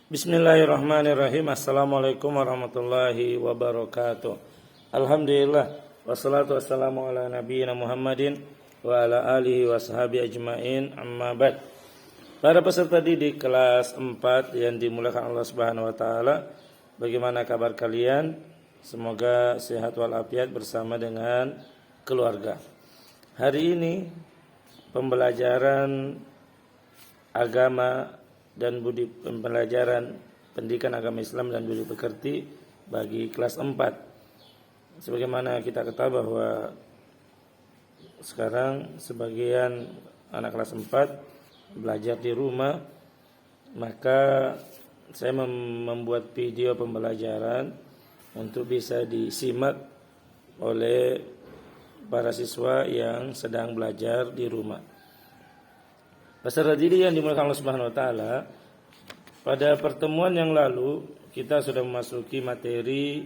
Bismillahirrahmanirrahim. Assalamualaikum warahmatullahi wabarakatuh. Alhamdulillah. Wassalatu wassalamu ala nabiyyina Muhammadin wa ala alihi wa sahabi ajma'in. Amma ba'd. Para peserta didik kelas 4 yang dimuliakan Allah Subhanahu wa taala, bagaimana kabar kalian? Semoga sehat walafiat bersama dengan keluarga. Hari ini pembelajaran agama dan budi pembelajaran pendidikan agama Islam dan budi pekerti bagi kelas 4. Sebagaimana kita ketahui bahwa sekarang sebagian anak kelas 4 belajar di rumah, maka saya membuat video pembelajaran untuk bisa disimak oleh para siswa yang sedang belajar di rumah. Peserta didik yang dimuliakan Allah Subhanahu wa taala, pada pertemuan yang lalu kita sudah memasuki materi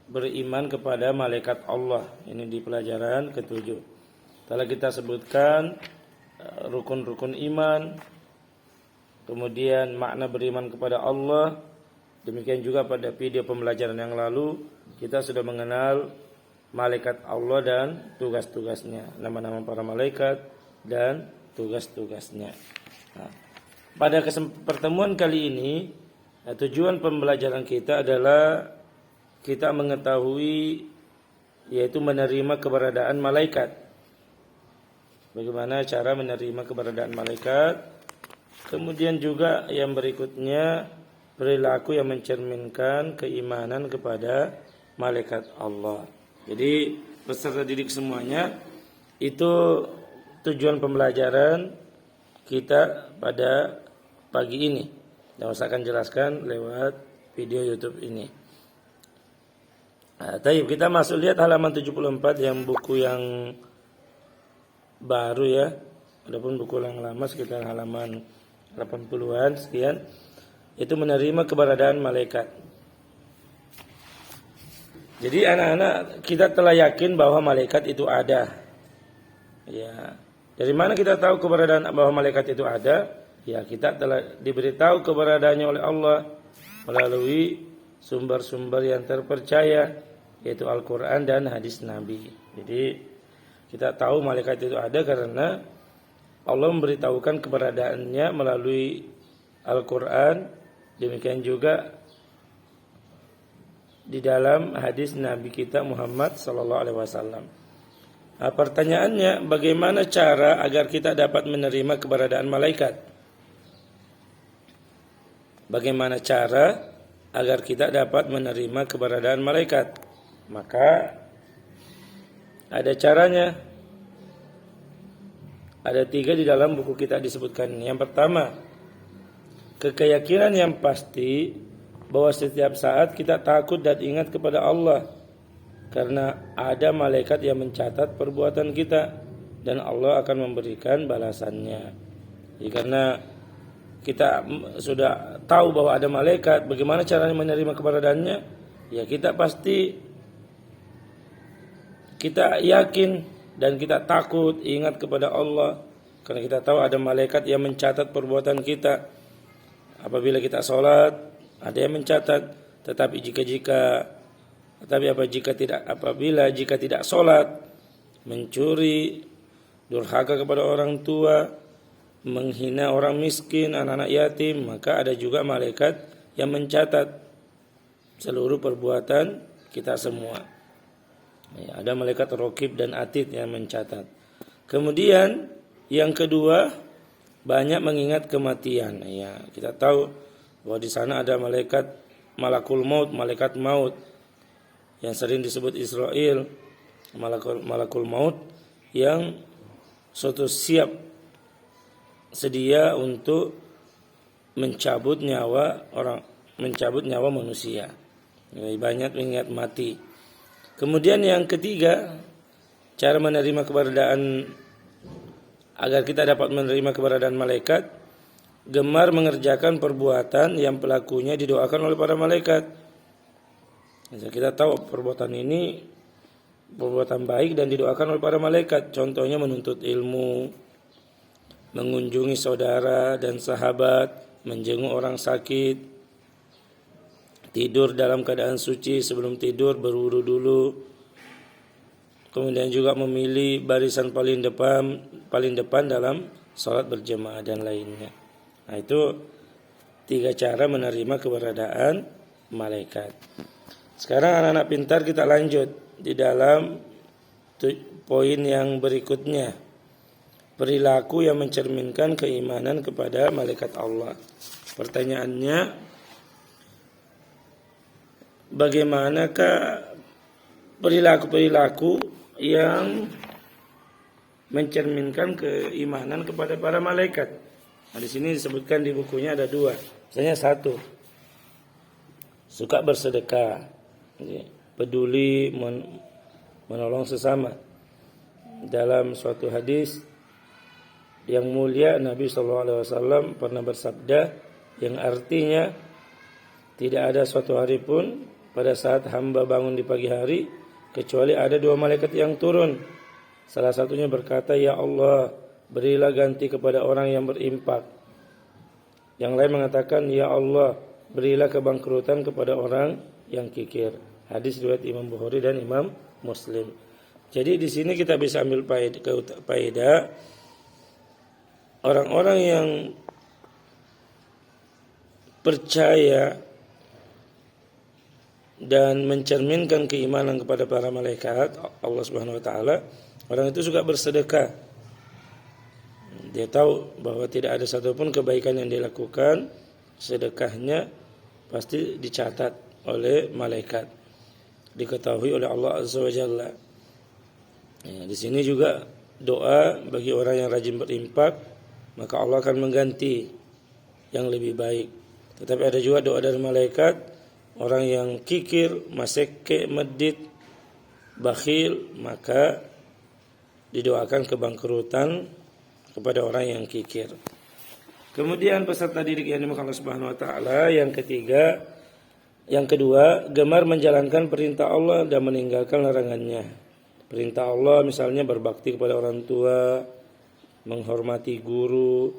beriman kepada malaikat Allah. Ini di pelajaran ke-7. Telah kita sebutkan rukun-rukun iman, kemudian makna beriman kepada Allah. Demikian juga pada video pembelajaran yang lalu kita sudah mengenal malaikat Allah dan tugas-tugasnya, nama-nama para malaikat dan tugas-tugasnya. Nah, pada pertemuan kali ini, tujuan pembelajaran kita adalah kita mengetahui, yaitu menerima keberadaan malaikat. Bagaimana cara menerima keberadaan malaikat? Kemudian juga yang berikutnya, perilaku yang mencerminkan keimanan kepada malaikat Allah. Jadi peserta didik semuanya, itu tujuan pembelajaran kita pada pagi ini. Dan saya akan jelaskan lewat video YouTube ini. Nah, kita masuk lihat halaman 74 yang buku yang baru ya. Adapun buku yang lama sekitar halaman 80-an sekian. Itu menerima keberadaan malaikat. Jadi anak-anak, kita telah yakin bahwa malaikat itu ada. Ya. Dari mana kita tahu keberadaan bahwa malaikat itu ada? Ya, kita telah diberitahu keberadaannya oleh Allah melalui sumber-sumber yang terpercaya, yaitu Al-Quran dan hadis Nabi. Jadi kita tahu malaikat itu ada karena Allah memberitahukan keberadaannya melalui Al-Quran. Demikian juga di dalam hadis Nabi kita Muhammad SAW. Nah, pertanyaannya, bagaimana cara agar kita dapat menerima keberadaan malaikat? Bagaimana cara agar kita dapat menerima keberadaan malaikat? Maka ada caranya. Ada 3 di dalam buku kita disebutkan. Yang pertama, keyakinan yang pasti bahwa setiap saat kita takut dan ingat kepada Allah, karena ada malaikat yang mencatat perbuatan kita dan Allah akan memberikan balasannya. Jadi karena kita sudah tahu bahwa ada malaikat, bagaimana caranya menerima keberadaannya? Ya kita yakin dan kita takut, ingat kepada Allah, karena kita tahu ada malaikat yang mencatat perbuatan kita. Apabila kita sholat, ada yang mencatat. Tetapi apabila tidak sholat, mencuri, durhaka kepada orang tua, menghina orang miskin, anak-anak yatim, maka ada juga malaikat yang mencatat seluruh perbuatan kita semua. Ya, ada malaikat Raqib dan Atid yang mencatat. Kemudian yang kedua, banyak mengingat kematian. Ya, kita tahu bahwa di sana ada malakul maut, malaikat maut, yang sering disebut Israel, malakul maut, yang suatu siap sedia untuk mencabut nyawa manusia. Banyak mengingat mati. Kemudian yang ketiga, cara menerima keberadaan, agar kita dapat menerima keberadaan malaikat, gemar mengerjakan perbuatan yang pelakunya didoakan oleh para malaikat. Jadi kita tahu perbuatan ini perbuatan baik dan didoakan oleh para malaikat. Contohnya menuntut ilmu, mengunjungi saudara dan sahabat, menjenguk orang sakit, tidur dalam keadaan suci, sebelum tidur berwudu dulu, kemudian juga memilih barisan paling depan dalam sholat berjamaah dan lainnya. Nah, itu 3 cara menerima keberadaan malaikat. Sekarang anak-anak pintar, kita lanjut di dalam poin yang berikutnya. Perilaku yang mencerminkan keimanan kepada malaikat Allah. Pertanyaannya, bagaimanakah perilaku-perilaku yang mencerminkan keimanan kepada para malaikat? Nah, di sini disebutkan di bukunya ada 2. Misalnya 1, suka bersedekah, peduli menolong sesama. Dalam suatu hadis yang mulia, Nabi SAW pernah bersabda yang artinya, tidak ada suatu hari pun pada saat hamba bangun di pagi hari kecuali ada 2 malaikat yang turun. Salah satunya berkata, ya Allah, berilah ganti kepada orang yang berinfak. Yang lain mengatakan, ya Allah, berilah kebangkrutan kepada orang yang kikir. Hadis riwayat Imam Bukhari dan Imam Muslim. Jadi di sini kita bisa ambil faedah orang-orang yang percaya dan mencerminkan keimanan kepada para malaikat Allah Subhanahu wa taala, orang itu suka bersedekah. Dia tahu bahwa tidak ada satupun kebaikan yang dilakukan, sedekahnya pasti dicatat oleh malaikat, diketahui oleh Allah Azza wa Jalla. Ya, di sini juga doa bagi orang yang rajin berinfak, maka Allah akan mengganti yang lebih baik. Tetapi ada juga doa dari malaikat, orang yang kikir, maseke, medit, bakhil, maka didoakan kebangkrutan kepada orang yang kikir. Kemudian peserta didik yang dimaksud Allah Subhanahu wa taala yang kedua, gemar menjalankan perintah Allah dan meninggalkan larangannya. Perintah Allah misalnya berbakti kepada orang tua, menghormati guru,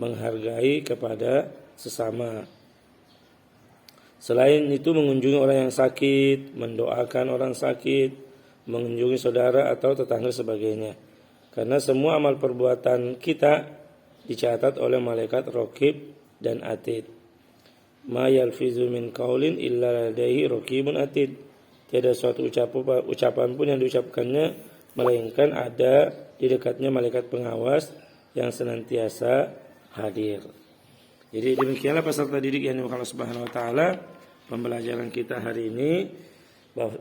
menghargai kepada sesama. Selain itu mengunjungi orang yang sakit, mendoakan orang sakit, mengunjungi saudara atau tetangga sebagainya. Karena semua amal perbuatan kita dicatat oleh malaikat Raqib dan Atid. Ma yalfizu min qaulin illa ladaihi raqibun atid. Tiada suatu ucapan pun yang diucapkannya melainkan ada di dekatnya malaikat pengawas yang senantiasa hadir. Jadi demikianlah peserta didik yang dimaksud Allah Subhanahu wa taala, pembelajaran kita hari ini,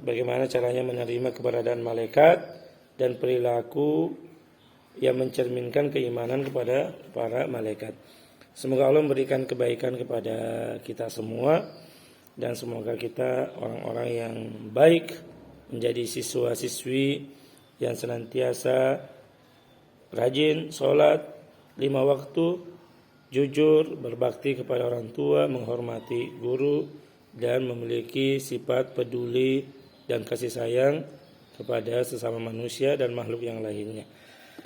bagaimana caranya menerima keberadaan malaikat dan perilaku yang mencerminkan keimanan kepada para malaikat. Semoga Allah memberikan kebaikan kepada kita semua, dan semoga kita orang-orang yang baik, menjadi siswa-siswi yang senantiasa rajin sholat 5 waktu, jujur, berbakti kepada orang tua, menghormati guru, dan memiliki sifat peduli dan kasih sayang kepada sesama manusia dan makhluk yang lainnya.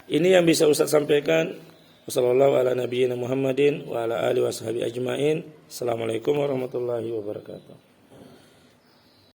Ini yang bisa Ustaz sampaikan. Wassallallahu ala nabiyyina Muhammadin wa ala alihi washabihi ajmain. Assalamualaikum warahmatullahi wabarakatuh.